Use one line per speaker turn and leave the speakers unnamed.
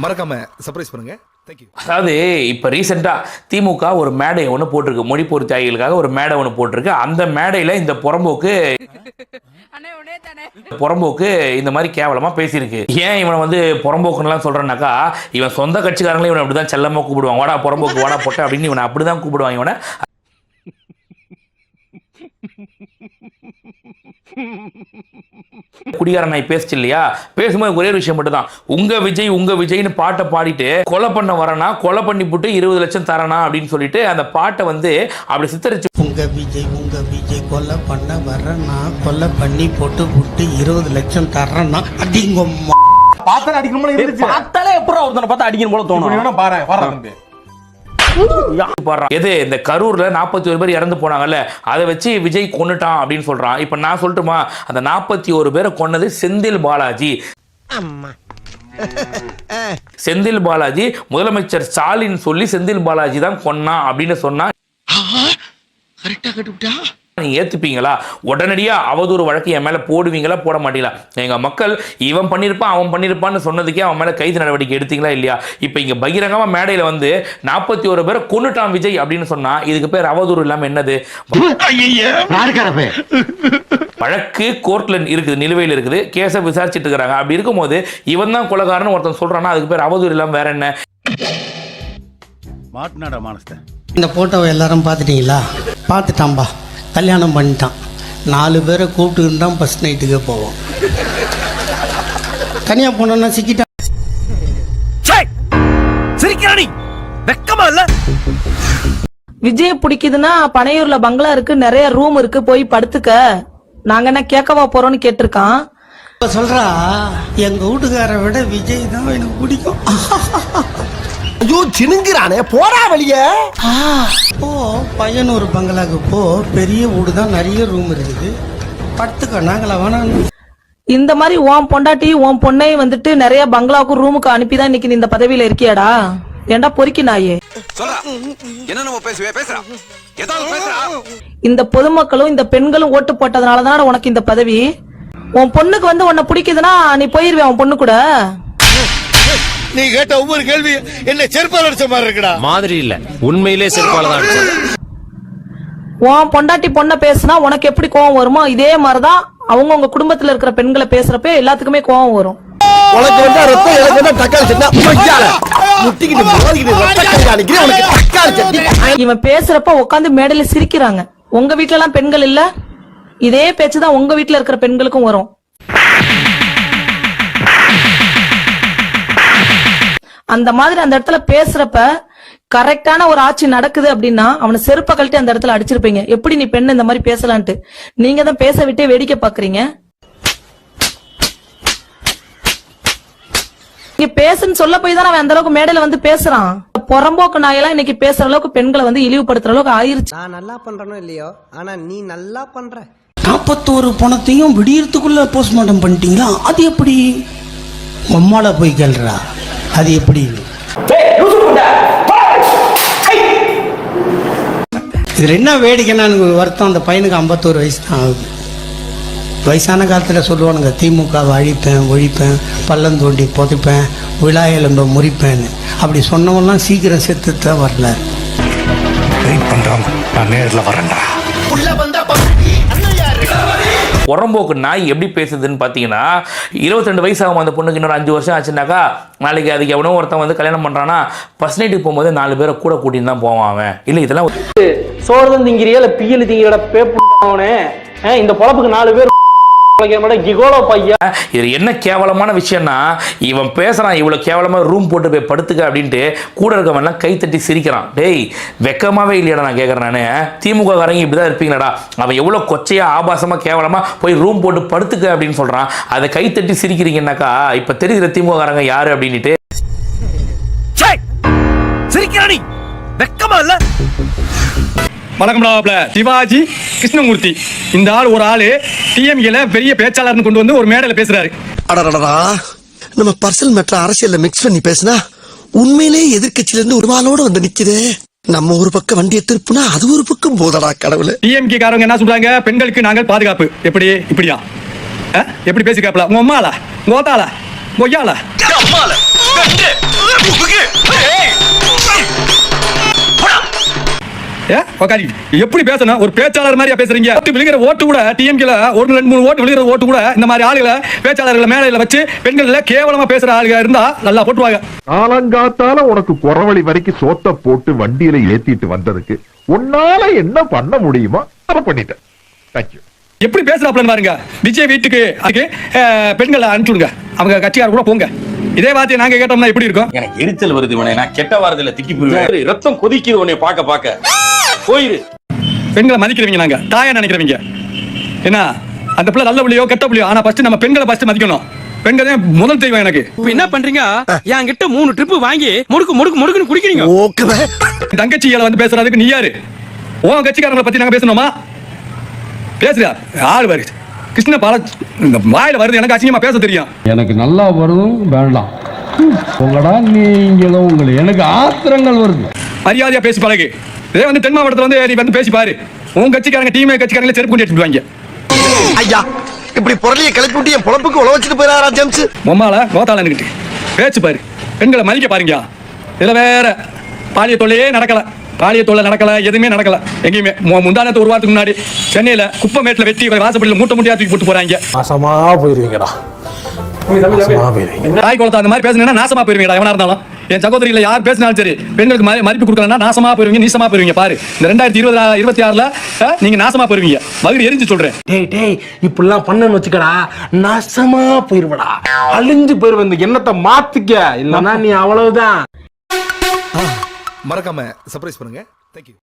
மறக்காம சர்ப்ரைஸ் பண்ணுங்க. தேங்க்யூ.
அதாவது இப்போ ரீசெண்டாக திமுக ஒரு மேடை ஒன்று போட்டிருக்கு, மொழிப்போர் தியாகிகளுக்காக ஒரு மேடை ஒன்று போட்டிருக்கு. அந்த மேடையில் இந்த புறம்போக்கு இந்த மாதிரி கேவலமா பேசியிருக்கு. ஏன் இவனை வந்து புறம்போக்குன்னு சொல்றேன்னாக்கா, இவன் சொந்த கட்சிக்காரங்களே இவனை அப்படிதான் செல்லமா கூப்பிடுவாங்க, வாடா புறம்போக்கு வாடா போட்ட அப்படின்னு இவனை அப்படிதான் கூப்பிடுவாங்க இவனை. குடிகாரன் நாய் பேசிச்சு இல்லையா, பேசும்போது ஒரே விஷயம் மட்டும் தான், உங்க விஜய்னு பாட்டை பாடிட்டு கொலை பண்ண வரனா கொலை பண்ணி போட்டு 20 லட்சம் தரனா அப்படின்னு சொல்லிட்டு அந்த பாட்டை வந்து அப்படி சித்தரிச்சு,
உங்க விஜய் கொலை பண்ண வரனா கொலை பண்ணி போட்டு 20 லட்சம் தரனா அடிங்க
பார்த்தாலே அடிக்கணும் போல இருந்துச்சு. பார்த்தாலே எப்பறம் ஒருத்தனை பார்த்தா அடிக்கணும் போல தோணும். பாரு
எது இந்த கரூர்ல 41 பேர் இறந்து போனாங்கல்ல, அதை வச்சு விஜய் கொன்னுட்டான் அப்படின்னு சொல்றான். இப்ப நான் சொல்லட்டுமா, அந்த 41 பேரை கொன்னது செந்தில் பாலாஜி. செந்தில் பாலாஜி முதலமைச்சர் ஸ்டாலின் சொல்லி செந்தில் பாலாஜி தான் கொன்னா அப்படின்னு சொன்னா நீங்க ஏத்துப்பீங்களா? உடனடியா அவதூறு வழக்கு என் மேல போடுவீங்களா போட மாட்டீங்களா? எங்க மக்கள் இவன் பண்ணிருப்பான் அவன் பண்ணிருப்பான்னு சொன்னதுக்கே அவன் மேல கைது நடவடிக்கை எடுத்தீங்களா இல்லையா? இப்ப இங்க பகிரங்கமா மேடையில வந்து 41 பேரை கொன்னுட்டான் விஜய் அப்படின்னு சொன்னா இதுக்கு பேர் அவதூறு இல்லாம என்னது? வழக்கு கோர்ட்ல இருக்குது, நிலுவையில் இருக்குது, கேஸை விசாரிச்சுட்டு இருக்காங்க. அப்படி இருக்கும்போது இவன் தான் கொலைகாரன்னு ஒருத்தன் சொல்றான்னா அதுக்கு பேர் அவதூறு இல்லாம வேற என்ன?
இந்த போட்டோவை எல்லாரும் பார்த்துட்டீங்களா? பார்த்துட்டான்பா, கல்யாணம் பண்ணிட்டான். 4 பேரை கூப்பிட்டு தான் ஃபர்ஸ்ட் நைட்டுக்கே போவோம். தனியா போனோம்னா சிக்கிட்டான்.
விஜய பிடிக்குதுன்னா பனையூர்ல பங்களா இருக்கு, நிறைய ரூம் இருக்கு, போய் படுத்துக்க, நாங்க என்ன கேட்கவா போறோம்னு கேட்டிருக்கான்.
சொல்றா, எங்க வீட்டுக்காரை விட விஜய் தான் எனக்கு பிடிக்கும்.
ஐயோ சினுங்கிறானே, போடா வெளியே.
போ பையனூர் பங்களாக்கு போ, பெரிய வீடு தான், நிறைய ரூம் இருக்குது, படுத்துக்க. நாங்களா வேணாம்.
இந்த மாதிரி உன் பொண்டாட்டி உன் பொண்ணை வந்துட்டு நிறைய பங்களாவுக்கு ரூமுக்கு அனுப்பிதான் இன்னைக்கு நீ இந்த பதவியில இருக்கியாடா? ஏண்டா பொறுக்கி நாயே. இந்த பொதுமக்களும் இந்த பெண்களும் ஓட்டு போட்டதுனாலதான் உனக்கு இந்த பதவி. உன் பொண்ணுக்கு வந்து உன்னை பிடிக்குதுன்னா நீ போயிருவியா உன் பொண்ணு கூட?
நீ கேட்ட ஒவ்வொரு கேள்வி என்ன செருப்பால அடிச்ச மாதிரி இருக்குடா.
மாதிரி இல்ல, உண்மையிலே செருப்பால தான் அடிச்சது.
உன் பொண்டாட்டி பொண்ண பேசுனா உனக்கு எப்படி கோவம் வருமோ இதே மாதிரிதான் அவங்க உங்க குடும்பத்துல இருக்கிற பெண்களை பேசுறப்ப எல்லாத்துக்குமே கோவம் வரும்.
உனக்கு வந்தா ரத்தம், எனக்கு வந்தா தக்காளி சட்னி. முட்டிக்கிட்டு மோதிக்கிட்டு ரத்தம் காணிக்கிறேன் உனக்கு தக்காளி சட்னி.
இவன் பேசுறப்ப உட்காந்து மேடையில சிரிக்கிறாங்க. உங்க வீட்டுல எல்லாம் பெண்கள் இல்ல? இதே பேச்சுதான் உங்க வீட்டுல இருக்கிற பெண்களுக்கும் வரும். அந்த மாதிரி அந்த இடத்துல பேசுறப்ப கரெக்டான ஒரு ஆட்சி நடக்குது அப்படின்னா அவனை செருப்ப கழட்டி அந்த இடத்துல அடிச்சிருப்பீங்க. எப்படி நீ பெண் இந்த மாதிரி பேசலான்ட்டு நீங்க தான் பேச விட்டே வேடிக்கை பாக்குறீங்க. நீங்க பேசுன்னு சொல்ல போய் தான் அவன் அந்த அளவுக்கு மேடையில வந்து பேசுறான். புறம்போக்கு நாயெல்லாம் இன்னைக்கு பேசுற அளவுக்கு பெண்களை வந்து இழிவுபடுத்துற அளவுக்கு ஆயிருச்சு.
நான் நல்லா பண்றனோ இல்லையோ, ஆனா நீ நல்லா பண்ற.
41 பணத்தையும் விடியறதுக்குள்ள போஸ்ட்மார்ட்டம் பண்ணிட்டீங்களா? அது எப்படி? அம்மால போய் கேள்றா, அது எப்படி? இதுல என்ன வேடிக்கைன்னா எனக்கு வருத்தம், அந்த பையனுக்கு 51 வயசு தான் ஆகுது. வயசான காலத்தில் சொல்லுவானுங்க திமுகவை அழிப்பேன் ஒழிப்பேன், பள்ளம் தோண்டி புதைப்பேன், விழா எலும்பை முறிப்பேன்னு. அப்படி சொன்னவெல்லாம் சீக்கிரம் செத்துத்தான் வரல.
வெயிட் பண்றாங்க, நான் நேர்ல வரேன்டா.
புறம்போக்கு நாய் எப்படி பேசுதுன்னு பார்த்தீங்கன்னா, 22 வயசு ஆகும் அந்த பொண்ணுக்கு, இன்னொரு 5 வருஷம் ஆச்சுனாக்கா நாளைக்கு அதுக்கு எவனோ ஒருத்தன் வந்து கல்யாணம் பண்ணுறான்னா ஃபர்ஸ்ட் நைட்டுக்கு போகும்போது 4 பேரை கூட கூட்டின்னு தான் போவான் அவன். இல்லை இதெல்லாம்
சோறுதான் திங்கிறியா இல்லை பியல் திங்கிற பேப்பே. இந்த பொழப்புக்கு 4 பேர்
இது என்ன கேவலமான விஷயம்னா, இவன் பேசுறான் இவ்வளவு கேவலமா ரூம் போட்டு போய் படுத்துக்க அப்படின்ட்டு கூட இருக்கவன்லாம் கை தட்டி சிரிக்கிறான். டேய் வெக்கமாவே இல்லையடா நான் கேட்கறேன் நானு. திமுக காரங்க இப்படிதான் இருப்பீங்களாடா? அவன் எவ்வளவு கொச்சையா ஆபாசமா கேவலமா போய் ரூம் போட்டு படுத்துக்க அப்படின்னு சொல்றான், அதை கை தட்டி சிரிக்கிறீங்கன்னாக்கா இப்ப தெரியுற திமுக காரங்க யாரு அப்படின்ட்டு.
சிரிக்கிறானி வெக்கமா இல்ல? வணக்கம் சிவாஜி கிருஷ்ணமூர்த்தி. இந்த ஆள் ஒரு ஆளு டிஎம்கேல பெரிய பேச்சாளர்னு கொண்டு வந்து ஒரு மேடையில பேசுறாரு.
அடடடா, நம்ம பர்சனல் மேட்டர் அரசியல்ல மிக்ஸ் பண்ணி பேசினா உண்மையிலே எதிர்கட்சியில இருந்து ஒரு ஆளோட வந்து நிக்குது. நம்ம ஒரு பக்கம் வண்டியை திருப்புனா அது ஒரு பக்கம் போதடா கடவுளே.
டிஎம்கே காரங்க என்ன சொல்றாங்க? பெண்களுக்கு நாங்கள் பாதுகாப்பு. எப்படி இப்படியா? எப்படி பேசிக்காப்ல? உங்க அம்மாளா, உங்க ஓத்தாளா, கொய்யாளா,
எப்படி பேசணும்? ஒரு பேச்சாளர் மாதிரியா பேசுறீங்க? விழுகிற ஓட்டு கூட டிஎம்கேல 1-2-3 ஓட்டு விழுகிற ஓட்டு கூட இந்த மாதிரி ஆளுகளை பேச்சாளர்களை மேலையில வச்சு பெண்கள் கேவலமா பேசுற ஆளுங்க இருந்தா நல்லா போட்டுவாங்க.
காலங்காத்தால உனக்கு குறவழி வரைக்கும் சோத்த போட்டு வண்டியில ஏத்திட்டு வந்ததுக்கு உன்னால என்ன பண்ண முடியுமோ அதை பண்ணிட்டேன். தேங்க்யூ.
எப்படி பேசுறாப்லன்னு பாருங்க. விஜய் வீட்டுக்கு அதுக்கு பெண்களை அனுப்பிச்சுடுங்க, அவங்க கட்சியார் கூட போங்க. இதே வார்த்தையை நாங்க கேட்டோம்னா எப்படி இருக்கும்?
எனக்கு எரிச்சல் வருது உடனே, நான் கெட்ட வாரத்துல திக்கி போயிருவேன். ரத்தம் கொதிக்குது உன்னை பார்க்க போயிரு.
பெண்களை மதிக்கிறவங்க நாங்க, தாயா நினைக்கிறவங்க. என்ன அந்த பிள்ளை நல்ல பிள்ளையோ கெட்ட பிள்ளையோ, ஆனா ஃபர்ஸ்ட் நம்ம பெண்களை ஃபர்ஸ்ட் மதிக்கணும். பெண்கள் தான் முதல் தெய்வம் எனக்கு.
இப்ப என்ன பண்றீங்க? என்கிட்ட 3 ட்ரிப் வாங்கி முடுக்குன்னு குடிக்கிறீங்க.
தங்கச்சிகளை வந்து பேசுறதுக்கு நீ யாரு? உன் கட்சிக்காரங்களை பத்தி நாங்க பேசணுமா? பேசுறியா? ஆள் வருது கிருஷ்ண பால வாயில வருது, எனக்கு அசிங்கமா பேச தெரியும்.
எனக்கு நல்லா வரும் வேண்டாம் உங்களடா நீங்களும் உங்களை எனக்கு ஆத்திரங்கள் வருது.
மரியாதையா பேசி பழகு. இதே வந்து தென் மாவட்டத்துல வந்து நீ வந்து பேசி பாரு, உன் கட்சிக்காரங்க டீமே கட்சிக்காரங்களே செருப்பு கொண்டு எடுத்துட்டு வாங்க.
ஐயா இப்படி பொருளையை கிளப்பி விட்டு என் பொழப்புக்கு உழ வச்சுட்டு போயிடாரா ஜேம்ஸ்?
பொம்மால கோத்தாளன்னுக்கிட்டு பேச்சு பாரு, பெண்களை மதிக்க பாருங்க. இதுல வேற பாலிய தொல்லையே நடக்கல, பாலிய தொல்லை நடக்கல, எதுவுமே நடக்கல எங்கேயுமே. முந்தானத்து ஒரு வாரத்துக்கு முன்னாடி சென்னையில குப்பமேட்டில் வெட்டி வாசப்படியில் மூட்டை தூக்கி போட்டு போறாங்க.
நாசமா போயிருவீங்கடா.
தாய் குளத்தை அந்த மாதிரி பேசுனா நாசமா போயிருவீங்கடா. எவனா இருந்தாலும் என் சகோதரியில யார் பேசினாலும் சரி, பெண்களுக்கு மதிப்பு கொடுக்கலன்னா நாசமா போயிருவீங்க, நீசமா போயிருவீங்க. பாரு இந்த 2026ல நீங்க நாசமா போயிருவீங்க. மகிழ் எரிஞ்சு சொல்றேன்.
டேய் இப்படிலாம் பண்ணன்னு வச்சுக்கடா, நாசமா போயிருவடா, அழிஞ்சு போயிருவ. இந்த எண்ணத்தை மாத்திக்க, இல்லன்னா நீ அவ்வளவுதான்.
மறக்காம சர்ப்ரைஸ் பண்ணுங்க. தேங்க்யூ.